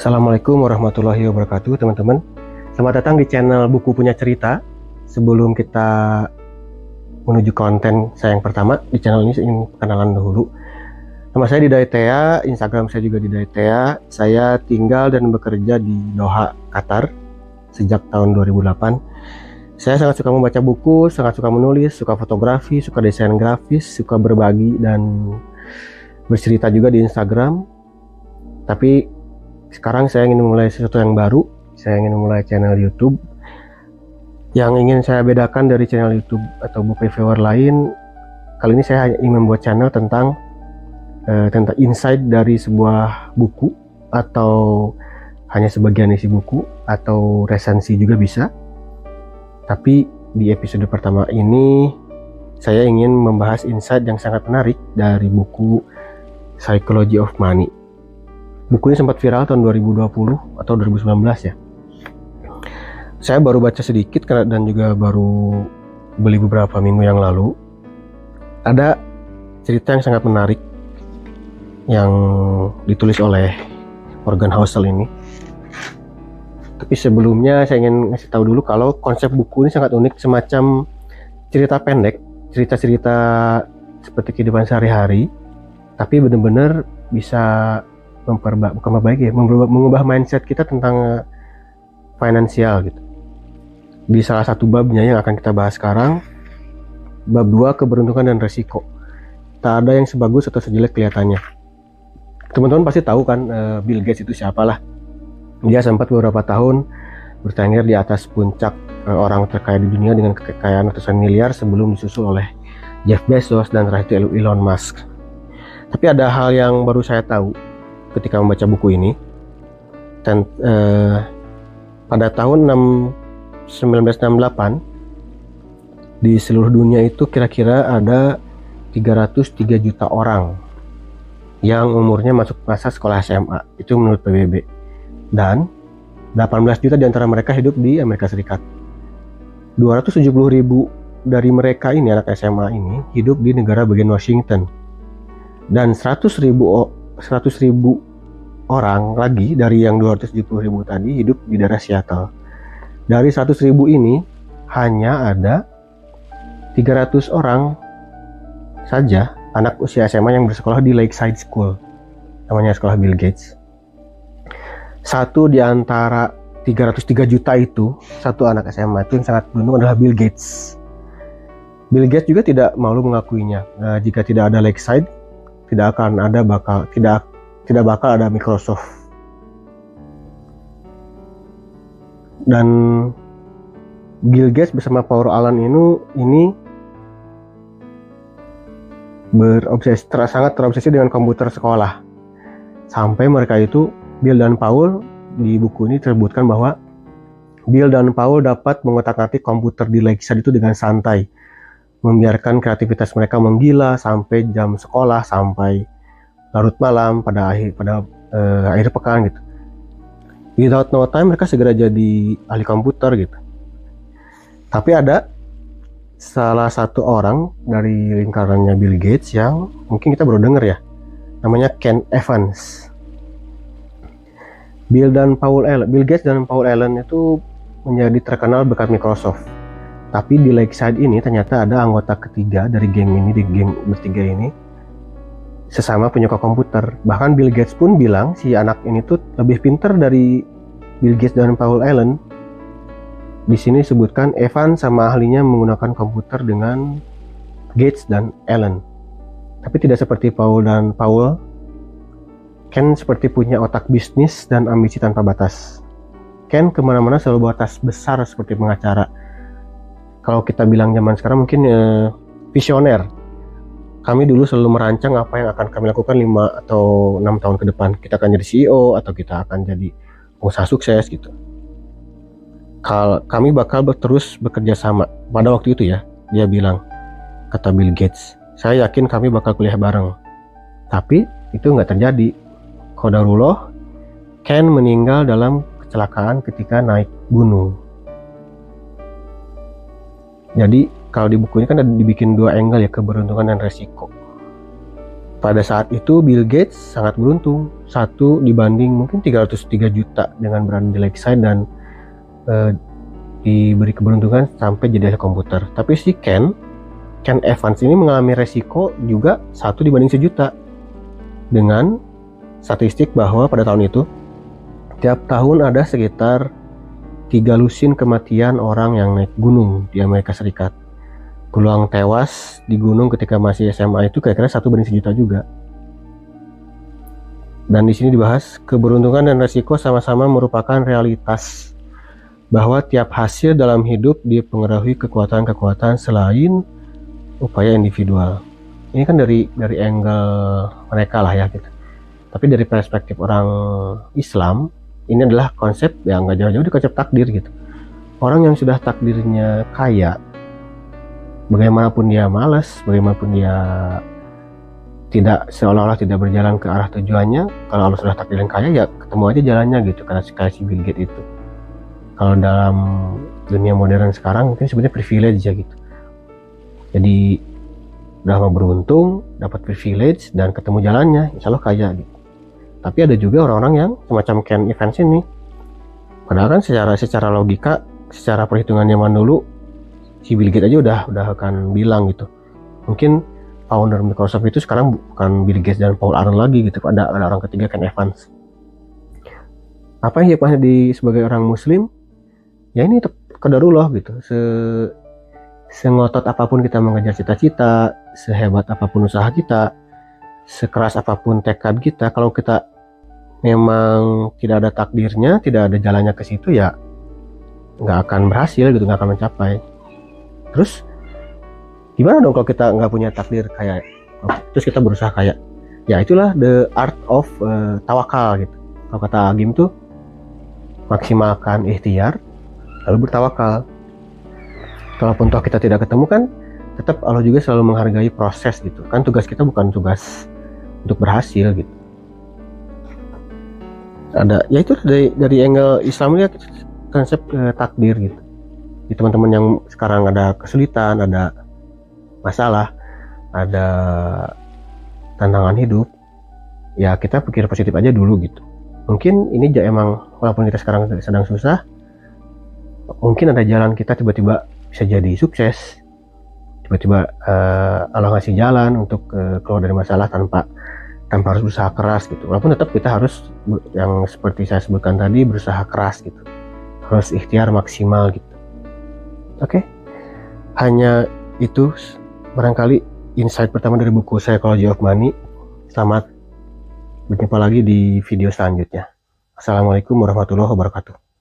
Assalamualaikum warahmatullahi wabarakatuh, teman-teman. Selamat datang di channel Buku Punya Cerita. Sebelum kita menuju konten saya yang pertama, di channel ini saya ingin perkenalan dahulu. Nama saya Didaitea, Instagram saya juga Didaitea. Saya tinggal dan bekerja di Doha, Qatar sejak tahun 2008. Saya sangat suka membaca buku, sangat suka menulis, suka fotografi, suka desain grafis, suka berbagi dan bercerita juga di Instagram. Tapi sekarang saya ingin memulai sesuatu yang baru. Saya ingin memulai channel YouTube. Yang ingin saya bedakan dari channel YouTube atau book reviewer lain, kali ini saya hanya ingin membuat channel tentang insight dari sebuah buku, atau hanya sebagian isi buku, atau resensi juga bisa. Tapi di episode pertama ini saya ingin membahas insight yang sangat menarik dari buku Psychology of Money. Buku ini sempat viral tahun 2020 atau 2019 ya. Saya baru baca sedikit dan juga baru beli beberapa minggu yang lalu. Ada cerita yang sangat menarik yang ditulis oleh Morgan Housel ini. Tapi sebelumnya saya ingin ngasih tahu dulu kalau konsep buku ini sangat unik, semacam cerita pendek, cerita-cerita seperti kehidupan sehari-hari, tapi benar-benar bisa mengubah mindset kita tentang finansial gitu. Di salah satu babnya yang akan kita bahas sekarang, bab 2, keberuntungan dan resiko. Tak ada yang sebagus atau sejelek kelihatannya. Teman-teman pasti tahu kan Bill Gates itu siapalah. Dia sempat beberapa tahun bertengger di atas puncak orang terkaya di dunia dengan kekayaan ratusan miliar sebelum disusul oleh Jeff Bezos dan terakhir Elon Musk. Tapi ada hal yang baru saya tahu ketika membaca buku ini. Pada tahun 1968 di seluruh dunia itu kira-kira ada 303 juta orang yang umurnya masuk masa sekolah SMA, itu menurut PBB, dan 18 juta diantara mereka hidup di Amerika Serikat. 270 ribu dari mereka ini, anak SMA ini, hidup di negara bagian Washington, dan 100 ribu orang lagi dari yang 270 ribu tadi hidup di daerah Seattle. Dari 100 ribu ini hanya ada 300 orang saja anak usia SMA yang bersekolah di Lakeside School, namanya sekolah Bill Gates. Satu di antara 303 juta itu, satu anak SMA itu yang sangat beruntung adalah Bill Gates. Bill Gates juga tidak malu mengakuinya. Jika tidak ada Lakeside, tidak bakal ada Microsoft. Dan Bill Gates bersama Paul Allen ini sangat terobsesi dengan komputer sekolah. Sampai mereka itu, Bill dan Paul, di buku ini tersebutkan bahwa Bill dan Paul dapat mengotak-atik komputer di Lakeside itu dengan santai, membiarkan kreativitas mereka menggila sampai jam sekolah, sampai larut malam pada akhir pekan gitu. Without no time mereka segera jadi ahli komputer gitu. Tapi ada salah satu orang dari lingkarannya Bill Gates yang mungkin kita baru dengar ya, namanya Ken Evans. Bill Gates dan Paul Allen itu menjadi terkenal berkat Microsoft. Tapi di Lakeside ini ternyata ada anggota ketiga dari geng bertiga ini, sesama penyuka komputer. Bahkan Bill Gates pun bilang si anak ini tuh lebih pintar dari Bill Gates dan Paul Allen. Di sini disebutkan Evan sama ahlinya menggunakan komputer dengan Gates dan Allen. Tapi tidak seperti Paul dan Paul, Ken seperti punya otak bisnis dan ambisi tanpa batas. Ken kemana-mana selalu bawa tas besar seperti pengacara. Kalau kita bilang zaman sekarang mungkin visioner. Kami dulu selalu merancang apa yang akan kami lakukan 5 atau 6 tahun ke depan. Kita akan jadi CEO atau kita akan jadi pengusaha sukses gitu. Kami bakal terus bekerja sama. Pada waktu itu ya, dia bilang, kata Bill Gates, saya yakin kami bakal kuliah bareng. Tapi itu nggak terjadi. Qadarullah, Ken meninggal dalam kecelakaan ketika naik gunung. Jadi kalau di buku ini kan ada dibikin 2 angle ya, keberuntungan dan resiko. pada saat itu Bill Gates sangat beruntung, 1 dibanding mungkin 303 juta dengan berani di lakeside dan diberi keberuntungan sampai jadi komputer. Tapi si Ken Evans ini mengalami resiko juga 1 dibanding 1 juta dengan statistik bahwa pada tahun itu tiap tahun ada sekitar 3 lusin kematian orang yang naik gunung di Amerika Serikat. Peluang tewas di gunung ketika masih SMA itu kira-kira 1 banding 1 juta juga. Dan di sini dibahas keberuntungan dan resiko sama-sama merupakan realitas, bahwa tiap hasil dalam hidup dipengaruhi kekuatan-kekuatan selain upaya individual. Ini kan dari angle mereka lah ya gitu. Tapi dari perspektif orang Islam, ini adalah konsep yang nggak jauh-jauh dari konsep takdir gitu. Orang yang sudah takdirnya kaya, bagaimanapun dia malas, bagaimanapun dia seolah-olah tidak berjalan ke arah tujuannya, kalau Allah sudah takdirin kaya ya ketemu aja jalannya gitu, karena kayak si Bill Gates itu. Kalau dalam dunia modern sekarang mungkin sebenarnya privilege ya gitu. Jadi udah mau beruntung, dapat privilege dan ketemu jalannya, insya Allah kaya gitu. Tapi ada juga orang-orang yang semacam Ken Evans ini, padahal kan secara logika, secara perhitungan zaman dulu, si Bill Gates aja udah akan bilang gitu, mungkin founder Microsoft itu sekarang bukan Bill Gates dan Paul Allen lagi gitu, ada orang ketiga Ken Evans. Apa yang hikmahnya sebagai orang Muslim? Ya ini qadarullah gitu. Sengotot apapun kita mengejar cita-cita, sehebat apapun usaha kita, sekeras apapun tekad kita, kalau kita memang tidak ada takdirnya, tidak ada jalannya ke situ, ya nggak akan berhasil gitu, nggak akan mencapai. Terus gimana dong kalau kita nggak punya takdir kayak, terus kita berusaha kayak, ya itulah the art of tawakal gitu. Kalau kata Agim tuh, maksimalkan ikhtiar lalu bertawakal. Kalaupun toh kita tidak ketemu kan, tetap Allah juga selalu menghargai proses gitu. Kan tugas kita bukan tugas untuk berhasil gitu. Ada, ya itu dari angle Islam ya, konsep takdir gitu. Di teman-teman yang sekarang ada kesulitan, ada masalah, ada tantangan hidup, ya kita pikir positif aja dulu gitu. Mungkin ini emang walaupun kita sekarang sedang susah, mungkin ada jalan kita tiba-tiba bisa jadi sukses, tiba-tiba Allah ngasih jalan untuk keluar dari masalah tanpa harus berusaha keras gitu. Walaupun tetap kita harus, yang seperti saya sebutkan tadi, berusaha keras gitu, harus ikhtiar maksimal gitu. Oke, hanya itu barangkali insight pertama dari buku Psychology of Money. Selamat berjumpa lagi di video selanjutnya. Assalamualaikum warahmatullahi wabarakatuh.